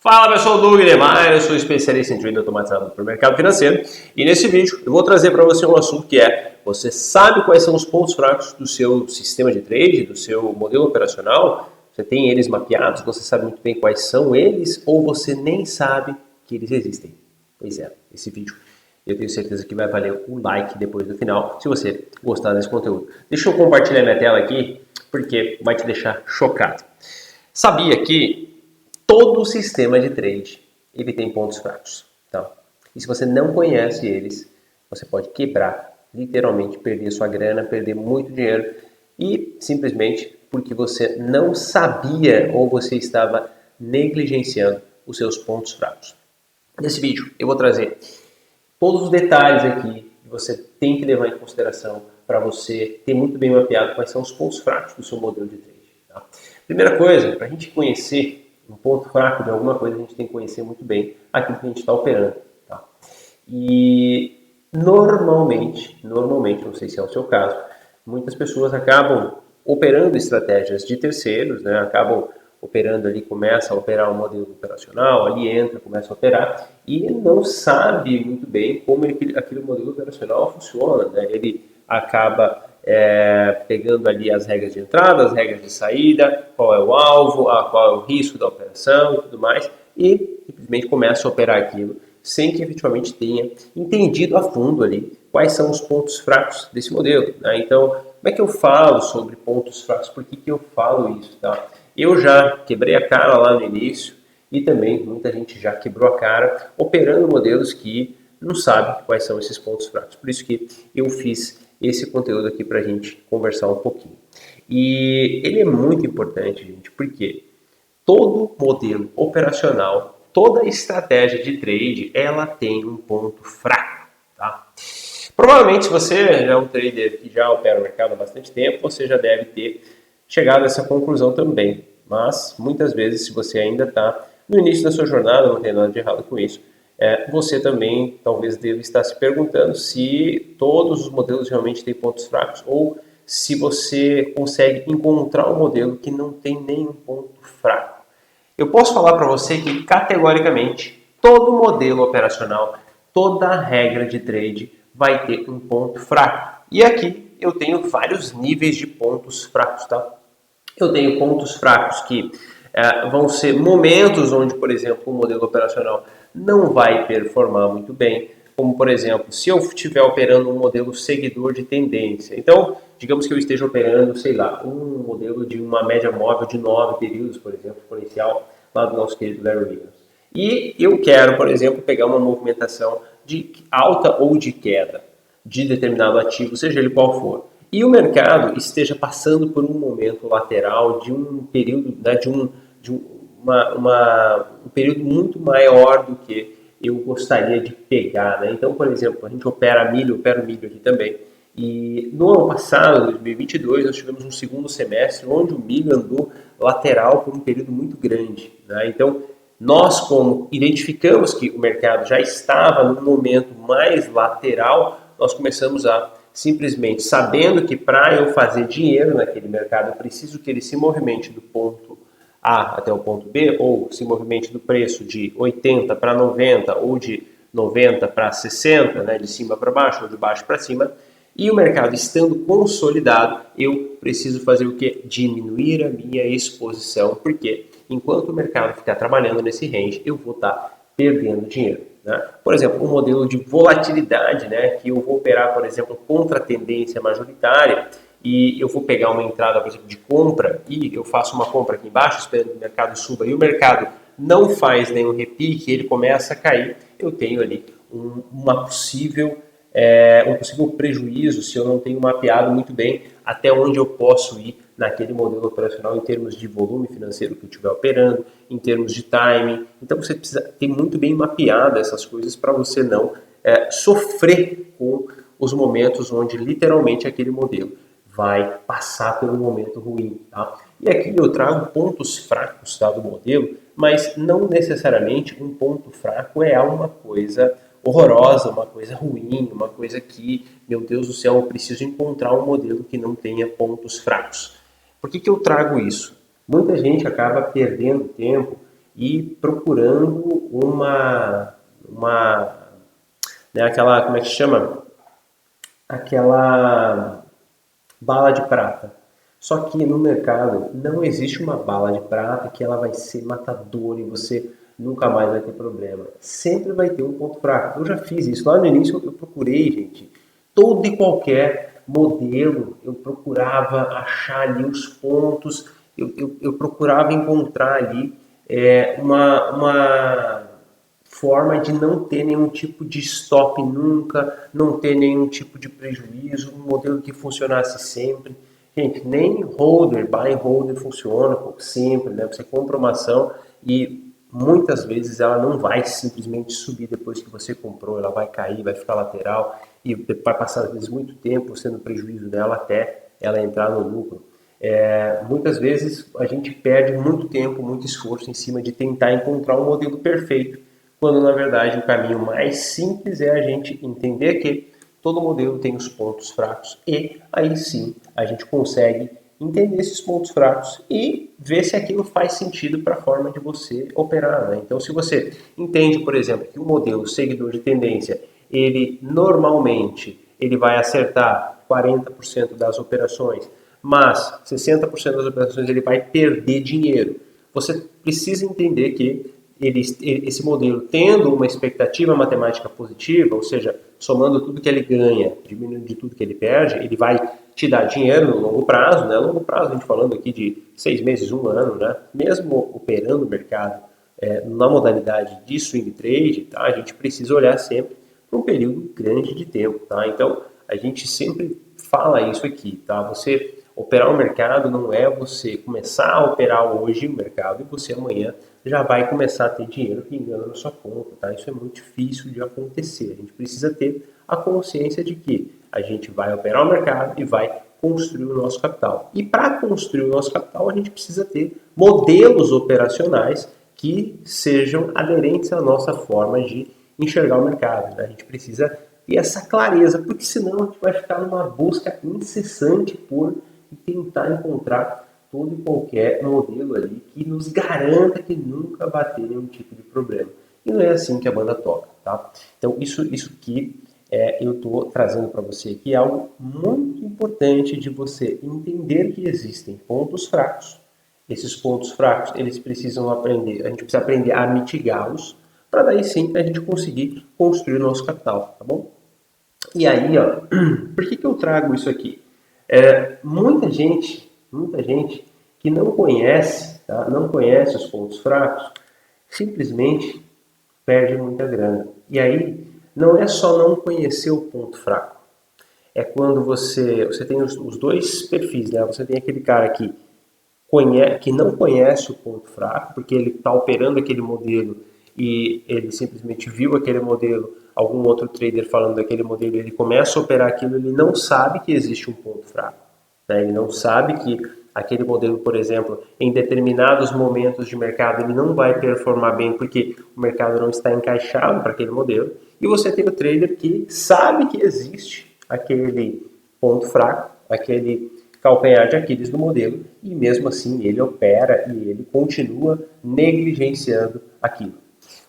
Fala pessoal, Doug Neymar, eu sou especialista em trading automatizado para o mercado financeiro e nesse vídeo eu vou trazer para você um assunto que é: você sabe quais são os pontos fracos do seu sistema de trade, do seu modelo operacional? Você tem eles mapeados, você sabe muito bem quais são eles ou você nem sabe que eles existem? Pois é, esse vídeo eu tenho certeza que vai valer o like depois do final, se você gostar desse conteúdo. Deixa eu compartilhar minha tela aqui, porque vai te deixar chocado. Sabia que todo o sistema de trade ele tem pontos fracos, tá? E se você não conhece eles, você pode quebrar, literalmente perder sua grana, perder muito dinheiro e simplesmente porque você não sabia ou você estava negligenciando os seus pontos fracos. Nesse vídeo eu vou trazer todos os detalhes aqui que você tem que levar em consideração para você ter muito bem mapeado quais são os pontos fracos do seu modelo de trade, tá? Primeira coisa, para a gente conhecer um ponto fraco de alguma coisa, a gente tem que conhecer muito bem aquilo que a gente está operando, tá? E normalmente, não sei se é o seu caso, muitas pessoas acabam operando estratégias de terceiros, né? Acabam operando ali, começa a operar um modelo operacional, ali entra, começa a operar e não sabe muito bem como aquele modelo operacional funciona, né? Ele acaba pegando ali as regras de entrada, as regras de saída, qual é o alvo, qual é o risco da operação e tudo mais, e simplesmente começa a operar aquilo sem que efetivamente tenha entendido a fundo ali quais são os pontos fracos desse modelo, né? Então, como é que eu falo sobre pontos fracos? Por que eu falo isso, tá? Eu já quebrei a cara lá no início e também muita gente já quebrou a cara operando modelos que não sabe quais são esses pontos fracos. Por isso que eu fiz esse conteúdo aqui para a gente conversar um pouquinho. E ele é muito importante, gente, porque todo modelo operacional, toda estratégia de trade, ela tem um ponto fraco, tá? Provavelmente, se você é um trader que já opera no mercado há bastante tempo, você já deve ter chegado a essa conclusão também. Mas, muitas vezes, se você ainda está no início da sua jornada, não tem nada de errado com isso, você também talvez deva estar se perguntando se todos os modelos realmente têm pontos fracos ou se você consegue encontrar um modelo que não tem nenhum ponto fraco. Eu posso falar para você que, categoricamente, todo modelo operacional, toda regra de trade vai ter um ponto fraco. E aqui eu tenho vários níveis de pontos fracos, tá? Eu tenho pontos fracos que vão ser momentos onde, por exemplo, o modelo operacional não vai performar muito bem, como, por exemplo, se eu estiver operando um modelo seguidor de tendência. Então, digamos que eu esteja operando, sei lá, um modelo de uma média móvel de 9 períodos, por exemplo, exponencial, lá do nosso querido Larry Williams. E eu quero, por exemplo, pegar uma movimentação de alta ou de queda de determinado ativo, seja ele qual for. E o mercado esteja passando por um momento lateral de um período, né, um período muito maior do que eu gostaria de pegar, né? Então, por exemplo, a gente opera milho, eu opero milho aqui também. E no ano passado, 2022, nós tivemos um segundo semestre onde o milho andou lateral por um período muito grande, né? Então, nós, como identificamos que o mercado já estava num momento mais lateral, nós começamos a simplesmente, sabendo que para eu fazer dinheiro naquele mercado, eu preciso que ele se movimente do ponto A até o ponto B, ou se movimente do preço de 80 para 90, ou de 90 para 60, né, de cima para baixo, ou de baixo para cima, e o mercado estando consolidado, eu preciso fazer o quê? Diminuir a minha exposição, porque enquanto o mercado ficar trabalhando nesse range, eu vou estar perdendo dinheiro, né? Por exemplo, um modelo de volatilidade, né, que eu vou operar, por exemplo, contra a tendência majoritária e eu vou pegar uma entrada, por exemplo, de compra e eu faço uma compra aqui embaixo esperando que o mercado suba e o mercado não faz nenhum repique, ele começa a cair, eu tenho ali um possível prejuízo se eu não tenho mapeado muito bem até onde eu posso ir naquele modelo operacional em termos de volume financeiro que eu estiver operando, em termos de timing. Então você precisa ter muito bem mapeado essas coisas para você não sofrer com os momentos onde literalmente aquele modelo vai passar pelo momento ruim, tá? E aqui eu trago pontos fracos, tá, do modelo, mas não necessariamente um ponto fraco é uma coisa horrorosa, uma coisa ruim, uma coisa que, meu Deus do céu, eu preciso encontrar um modelo que não tenha pontos fracos. Por que eu trago isso? Muita gente acaba perdendo tempo e procurando né, aquela, como é que se chama? Aquela bala de prata. Só que no mercado não existe uma bala de prata que ela vai ser matadora e você nunca mais vai ter problema. Sempre vai ter um ponto fraco. Eu já fiz isso. Lá no início eu procurei, gente, todo e qualquer modelo, eu procurava achar ali os pontos, eu procurava encontrar ali uma forma de não ter nenhum tipo de stop nunca, não ter nenhum tipo de prejuízo, um modelo que funcionasse sempre. Gente, nem holder, buy and holder funciona sempre, né? Você compra uma ação e muitas vezes ela não vai simplesmente subir depois que você comprou, ela vai cair, vai ficar lateral e vai passar às vezes muito tempo sendo prejuízo dela até ela entrar no lucro. Muitas vezes a gente perde muito tempo, muito esforço em cima de tentar encontrar um modelo perfeito, quando na verdade o caminho mais simples é a gente entender que todo modelo tem os pontos fracos e aí sim a gente consegue entender esses pontos fracos e ver se aquilo faz sentido para a forma de você operar, né? Então, se você entende, por exemplo, que o modelo seguidor de tendência, ele normalmente ele vai acertar 40% das operações, mas 60% das operações ele vai perder dinheiro. Você precisa entender que esse modelo, tendo uma expectativa matemática positiva, ou seja, somando tudo que ele ganha, diminuindo de tudo que ele perde, ele vai te dar dinheiro no longo prazo, né? Longo prazo, a gente falando aqui de 6 meses, 1 ano, né? Mesmo operando o mercado na modalidade de swing trade, tá? A gente precisa olhar sempre para um período grande de tempo, tá? Então, a gente sempre fala isso aqui, tá? Você operar o mercado não é você começar a operar hoje o mercado e você amanhã já vai começar a ter dinheiro pingando na sua conta, tá? Isso é muito difícil de acontecer. A gente precisa ter a consciência de que a gente vai operar o mercado e vai construir o nosso capital. E para construir o nosso capital, a gente precisa ter modelos operacionais que sejam aderentes à nossa forma de enxergar o mercado, né? A gente precisa ter essa clareza, porque senão a gente vai ficar numa busca incessante por tentar encontrar todo e qualquer modelo ali que nos garanta que nunca vai ter nenhum tipo de problema. E não é assim que a banda toca, tá? Então isso que eu estou trazendo para você aqui é algo muito importante de você entender que existem pontos fracos. Esses pontos fracos, eles precisam aprender, a gente precisa aprender a mitigá-los, para daí sim a gente conseguir construir o nosso capital, tá bom? E aí, ó, por que eu trago isso aqui? Muita gente que não conhece, tá? Não conhece os pontos fracos, simplesmente perde muita grana. E aí, não é só não conhecer o ponto fraco. É quando você tem os dois perfis, né? Você tem aquele cara que não conhece o ponto fraco, porque ele está operando aquele modelo e ele simplesmente viu aquele modelo, algum outro trader falando daquele modelo, ele começa a operar aquilo, ele não sabe que existe um ponto fraco, né? Ele não sabe que aquele modelo, por exemplo, em determinados momentos de mercado, ele não vai performar bem porque o mercado não está encaixado para aquele modelo. E você tem o trader que sabe que existe aquele ponto fraco, aquele calcanhar de Aquiles do modelo, e mesmo assim ele opera e ele continua negligenciando aquilo.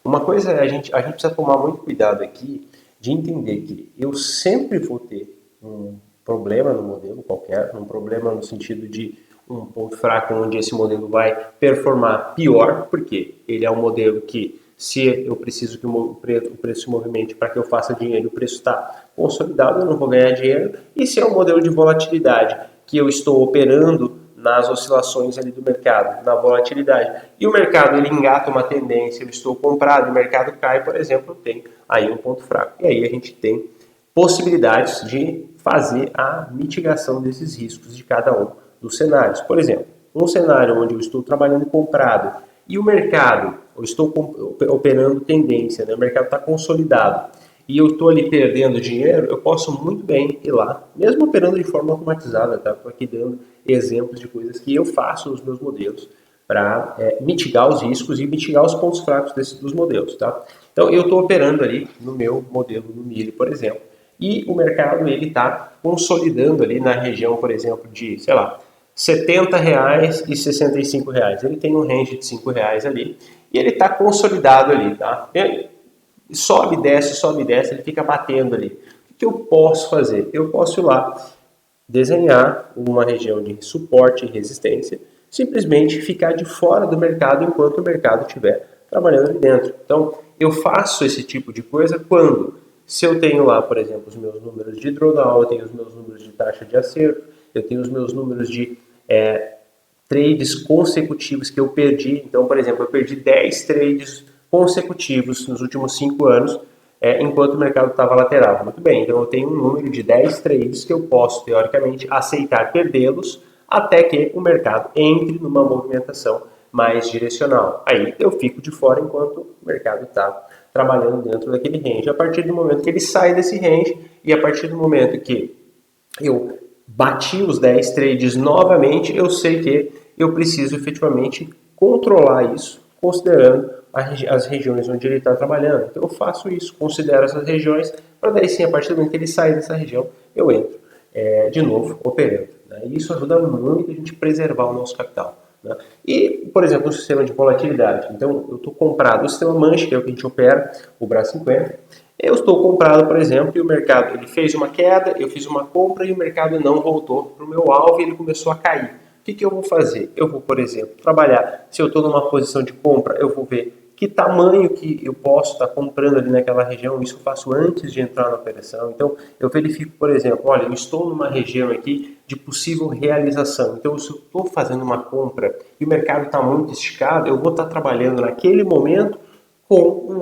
Uma coisa é a gente precisa tomar muito cuidado aqui de entender que eu sempre vou ter um problema no modelo qualquer, um problema no sentido de um ponto fraco onde esse modelo vai performar pior, porque ele é um modelo que, se eu preciso que o preço se movimente para que eu faça dinheiro, o preço está consolidado, eu não vou ganhar dinheiro. E se é um modelo de volatilidade que eu estou operando nas oscilações ali do mercado, na volatilidade, e o mercado ele engata uma tendência, eu estou comprado e o mercado cai, por exemplo, tem aí um ponto fraco. E aí a gente tem possibilidades de fazer a mitigação desses riscos de cada um dos cenários. Por exemplo, um cenário onde eu estou trabalhando comprado e o mercado, eu estou operando tendência, né? O mercado está consolidado e eu estou ali perdendo dinheiro, eu posso muito bem ir lá, mesmo operando de forma automatizada, tá? Estou aqui dando exemplos de coisas que eu faço nos meus modelos para mitigar os riscos e mitigar os pontos fracos dos modelos, tá? Então, eu estou operando ali no meu modelo no milho, por exemplo, e o mercado ele está consolidando ali na região, por exemplo, de, sei lá, R$ 70 e R$ 65. Ele tem um range de R$ 5 ali. e ele está consolidado ali, tá? Sobe, desce, ele fica batendo ali. O que eu posso fazer? Eu posso ir lá, desenhar uma região de suporte e resistência, simplesmente ficar de fora do mercado enquanto o mercado estiver trabalhando ali dentro. Então, eu faço esse tipo de coisa quando, se eu tenho lá, por exemplo, os meus números de drawdown, eu tenho os meus números de taxa de acerto, eu tenho os meus números de trades consecutivos que eu perdi. Então, por exemplo, eu perdi 10 trades consecutivos nos últimos 5 anos, enquanto o mercado estava lateral. Muito bem, então eu tenho um número de 10 trades que eu posso, teoricamente, aceitar perdê-los até que o mercado entre numa movimentação mais direcional. Aí eu fico de fora enquanto o mercado está trabalhando dentro daquele range. A partir do momento que ele sai desse range e a partir do momento que eu bati os 10 trades novamente, eu sei que eu preciso efetivamente controlar isso, considerando as regiões onde ele está trabalhando. Então eu faço isso, considero essas regiões, para daí sim, a partir do momento que ele sair dessa região, eu entro de novo operando. Né? E isso ajuda muito a gente preservar o nosso capital. Né? E, por exemplo, no sistema de volatilidade. Então, eu estou comprado no sistema Manche, que é o que a gente opera, o BRA 50. Eu estou comprado, por exemplo, e o mercado ele fez uma queda, eu fiz uma compra e o mercado não voltou para o meu alvo e ele começou a cair. O que eu vou fazer? Eu vou, por exemplo, trabalhar. Se eu estou numa posição de compra, eu vou ver que tamanho que eu posso estar comprando ali naquela região. Isso eu faço antes de entrar na operação. Então, eu verifico, por exemplo, olha, eu estou numa região aqui de possível realização. Então, se eu estou fazendo uma compra e o mercado está muito esticado, eu vou estar trabalhando naquele momento com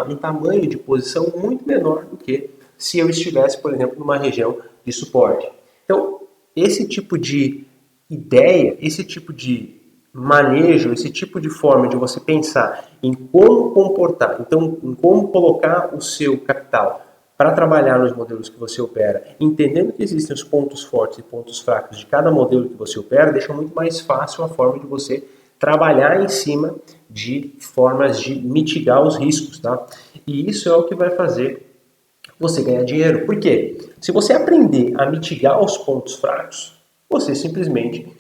um tamanho de posição muito menor do que se eu estivesse, por exemplo, numa região de suporte. Então, esse tipo de ideia, esse tipo de manejo, esse tipo de forma de você pensar em como comportar, então em como colocar o seu capital para trabalhar nos modelos que você opera, entendendo que existem os pontos fortes e pontos fracos de cada modelo que você opera, deixa muito mais fácil a forma de você trabalhar em cima de formas de mitigar os riscos, tá? E isso é o que vai fazer você ganhar dinheiro. Por quê? Se você aprender a mitigar os pontos fracos, você simplesmente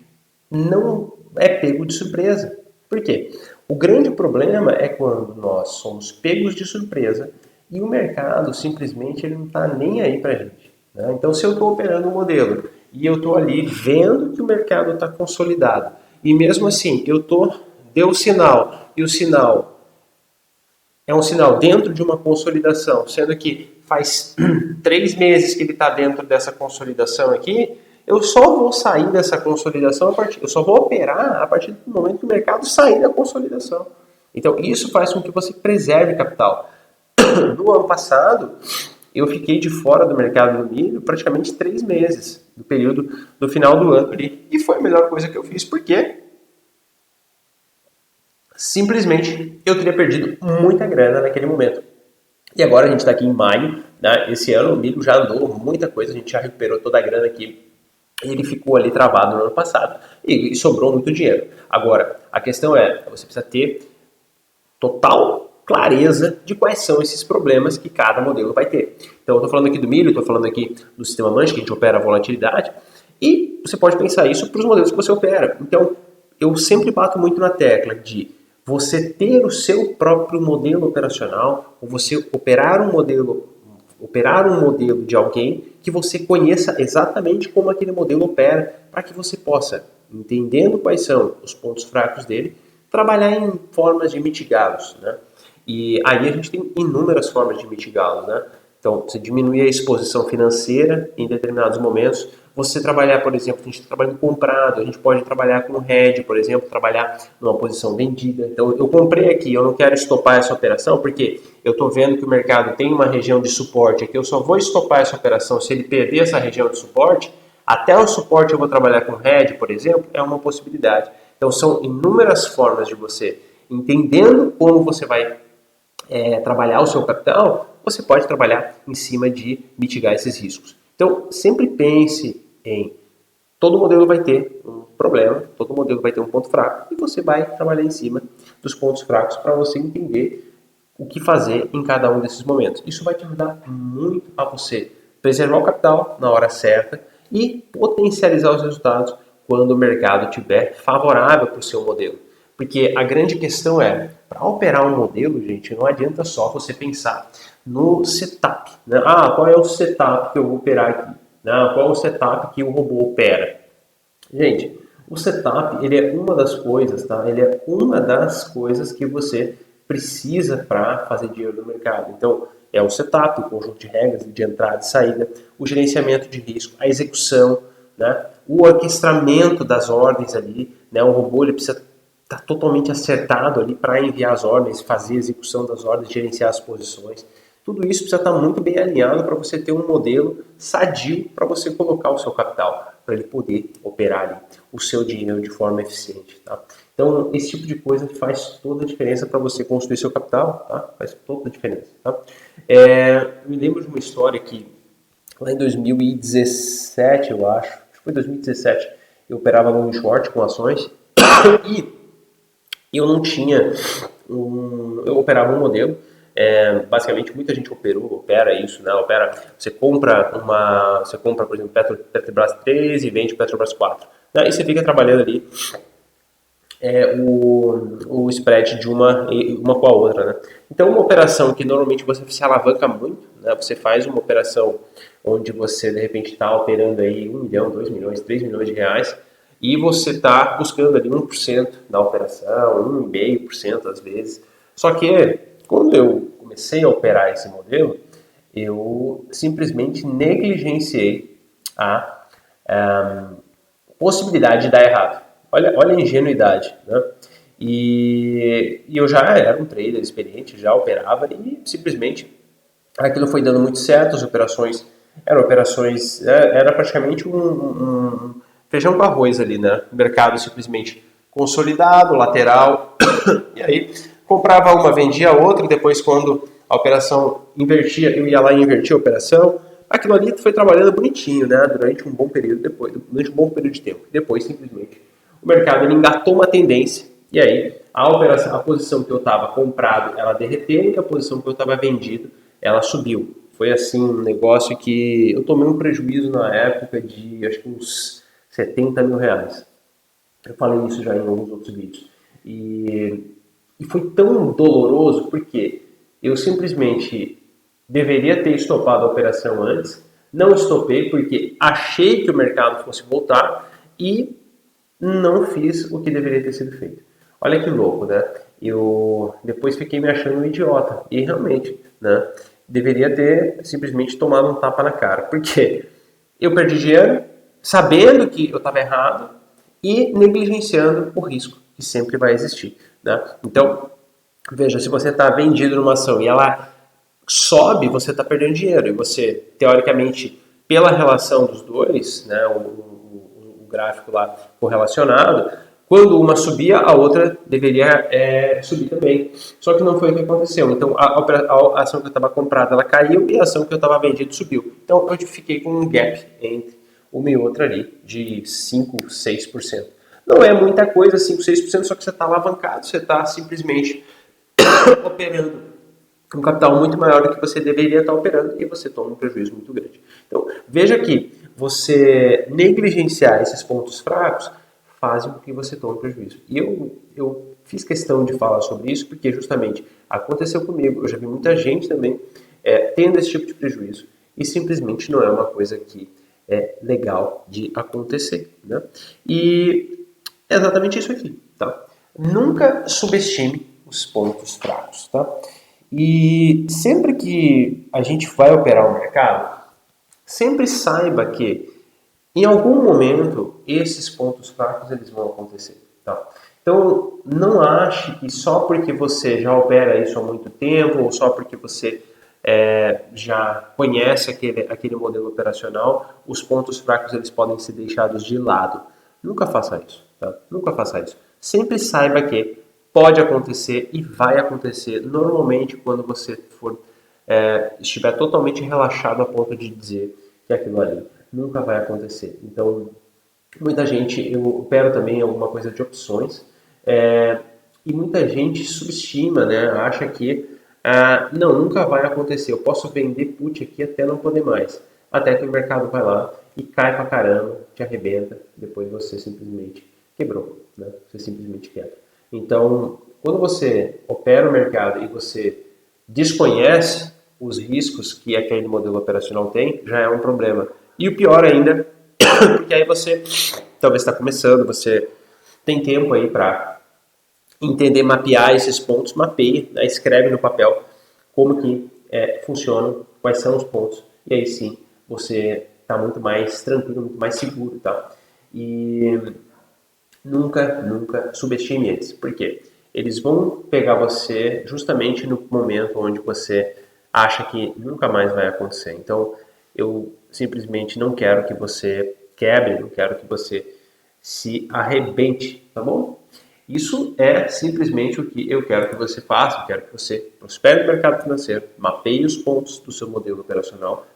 não é pego de surpresa. Por quê? O grande problema é quando nós somos pegos de surpresa e o mercado simplesmente ele não está nem aí para a gente. Né? Então, se eu estou operando um modelo e eu estou ali vendo que o mercado está consolidado e mesmo assim deu o sinal e o sinal é um sinal dentro de uma consolidação, sendo que faz 3 meses que ele está dentro dessa consolidação aqui, eu só vou sair dessa consolidação, eu só vou operar a partir do momento que o mercado sair da consolidação. Então, isso faz com que você preserve capital. No ano passado, eu fiquei de fora do mercado do milho praticamente 3 meses, do período do final do ano ali. E foi a melhor coisa que eu fiz, porque simplesmente eu teria perdido muita grana naquele momento. E agora a gente está aqui em maio, né? Esse ano o milho já andou muita coisa, a gente já recuperou toda a grana que ele ficou ali travado no ano passado e sobrou muito dinheiro. Agora, a questão é, você precisa ter total clareza de quais são esses problemas que cada modelo vai ter. Então, eu estou falando aqui do milho, estou falando aqui do sistema Manche, que a gente opera a volatilidade, e você pode pensar isso para os modelos que você opera. Então, eu sempre bato muito na tecla de você ter o seu próprio modelo operacional, ou você operar um modelo de alguém que você conheça exatamente como aquele modelo opera, para que você possa, entendendo quais são os pontos fracos dele, trabalhar em formas de mitigá-los, né? E aí a gente tem inúmeras formas de mitigá-los, né? Então, você diminuir a exposição financeira em determinados momentos. Você trabalhar, por exemplo, a gente está trabalhando comprado, a gente pode trabalhar com hedge, por exemplo, trabalhar numa posição vendida. Então, eu comprei aqui, eu não quero estopar essa operação, porque eu estou vendo que o mercado tem uma região de suporte aqui, eu só vou estopar essa operação se ele perder essa região de suporte. Até o suporte eu vou trabalhar com hedge, por exemplo, é uma possibilidade. Então, são inúmeras formas de você, entendendo como você vai trabalhar o seu capital, você pode trabalhar em cima de mitigar esses riscos. Então, sempre pense em todo modelo vai ter um problema, todo modelo vai ter um ponto fraco e você vai trabalhar em cima dos pontos fracos para você entender o que fazer em cada um desses momentos. Isso vai te ajudar muito a você preservar o capital na hora certa e potencializar os resultados quando o mercado estiver favorável para o seu modelo. Porque a grande questão é, para operar um modelo, gente, não adianta só você pensar no setup, né? Ah, qual é o setup que eu vou operar aqui? Qual é o setup que o robô opera? Gente, o setup, ele é uma das coisas, tá? Ele é uma das coisas que você precisa para fazer dinheiro no mercado. Então, é o setup, o conjunto de regras de entrada e saída, o gerenciamento de risco, a execução, né? O orquestramento das ordens ali, né? O robô ele precisa estar totalmente acertado ali para enviar as ordens, fazer a execução das ordens, gerenciar as posições. Tudo isso precisa estar muito bem alinhado para você ter um modelo sadio para você colocar o seu capital, para ele poder operar ali o seu dinheiro de forma eficiente. Tá? Então, esse tipo de coisa faz toda a diferença para você construir seu capital, tá? Faz toda a diferença. Tá? Me lembro de uma história que lá em 2017, eu acho que foi 2017, eu operava long short com ações e eu não tinha eu operava um modelo. Basicamente, muita gente opera isso, né? Você compra, por exemplo, Petrobras 3 e vende Petrobras 4. Né? E você fica trabalhando ali o spread de uma com a outra, né? Então, uma operação que normalmente você se alavanca muito, né? Você faz uma operação onde você, de repente, está operando aí 1 milhão, 2 milhões, 3 milhões de reais e você está buscando ali 1% da operação, 1,5% às vezes. Só que, quando eu comecei a operar esse modelo, eu simplesmente negligenciei a possibilidade de dar errado. Olha a ingenuidade, né? E eu já era um trader experiente, já operava e simplesmente aquilo foi dando muito certo, as operações era praticamente um feijão com arroz ali, né? O mercado simplesmente consolidado, lateral, e aí comprava uma, vendia outra, depois quando a operação invertia, eu ia lá e invertia a operação. Aquilo ali foi trabalhando bonitinho, né? Durante um bom período de tempo. Depois, simplesmente, o mercado ele engatou uma tendência e aí a posição que eu estava comprado, ela derreteu e a posição que eu estava vendido, ela subiu. Foi assim um negócio que eu tomei um prejuízo na época de acho que uns 70 mil reais. Eu falei isso já em alguns outros vídeos. E foi tão doloroso porque eu simplesmente deveria ter estopado a operação antes, não estopei porque achei que o mercado fosse voltar e não fiz o que deveria ter sido feito. Olha que louco, né? Eu depois fiquei me achando um idiota e realmente, né? Deveria ter simplesmente tomado um tapa na cara, porque eu perdi dinheiro sabendo que eu estava errado e negligenciando o risco que sempre vai existir, né? Então, veja, se você está vendido numa ação e ela sobe, você está perdendo dinheiro. E você, teoricamente, pela relação dos dois, né, o gráfico lá correlacionado, quando uma subia, a outra deveria subir também. Só que não foi o que aconteceu. Então, a ação que eu estava comprada, ela caiu e a ação que eu estava vendido subiu. Então, eu fiquei com um gap entre uma e outra ali de 5, 6%. Não é muita coisa, 5, 6%, só que você está alavancado, você está simplesmente operando um capital muito maior do que você deveria estar operando e você toma um prejuízo muito grande. Então, veja que você negligenciar esses pontos fracos fazem com que você tome prejuízo. E eu fiz questão de falar sobre isso porque justamente aconteceu comigo. Eu já vi muita gente também tendo esse tipo de prejuízo e simplesmente não é uma coisa que é legal de acontecer, né? E é exatamente isso aqui, tá? Nunca subestime os pontos fracos, tá? E sempre que a gente vai operar o mercado, sempre saiba que em algum momento esses pontos fracos eles vão acontecer. Tá? Então não ache que só porque você já opera isso há muito tempo ou só porque você já conhece aquele modelo operacional, os pontos fracos eles podem ser deixados de lado. Nunca faça isso. Tá? Nunca faça isso. Sempre saiba que pode acontecer e vai acontecer normalmente quando você estiver totalmente relaxado a ponto de dizer que aquilo ali nunca vai acontecer. Então, muita gente, eu opero também alguma coisa de opções e muita gente subestima, né? Acha que não, nunca vai acontecer. Eu posso vender put aqui até não poder mais. Até que o mercado vai lá e cai pra caramba, te arrebenta, depois você simplesmente quebrou, né? Você simplesmente quebra. Então, quando você opera o mercado e você desconhece os riscos que aquele modelo operacional tem, já é um problema. E o pior ainda, porque aí você talvez está começando, você tem tempo aí para entender, mapear esses pontos, mapeia, né, escreve no papel como que funcionam, quais são os pontos, e aí sim você está muito mais tranquilo, muito mais seguro, tá? E nunca subestime eles. Por quê? Eles vão pegar você justamente no momento onde você acha que nunca mais vai acontecer. Então, eu simplesmente não quero que você quebre, não quero que você se arrebente, tá bom? Isso é simplesmente o que eu quero que você faça. Eu quero que você prospere no mercado financeiro, mapeie os pontos do seu modelo operacional,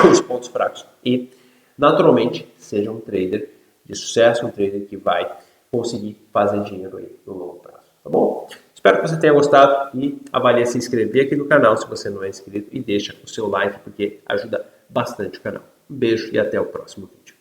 os pontos fracos e, naturalmente, seja um trader de sucesso, um trader que vai conseguir fazer dinheiro aí no longo prazo, tá bom? Espero que você tenha gostado e avalie se inscrever aqui no canal se você não é inscrito e deixa o seu like porque ajuda bastante o canal. Um beijo e até o próximo vídeo.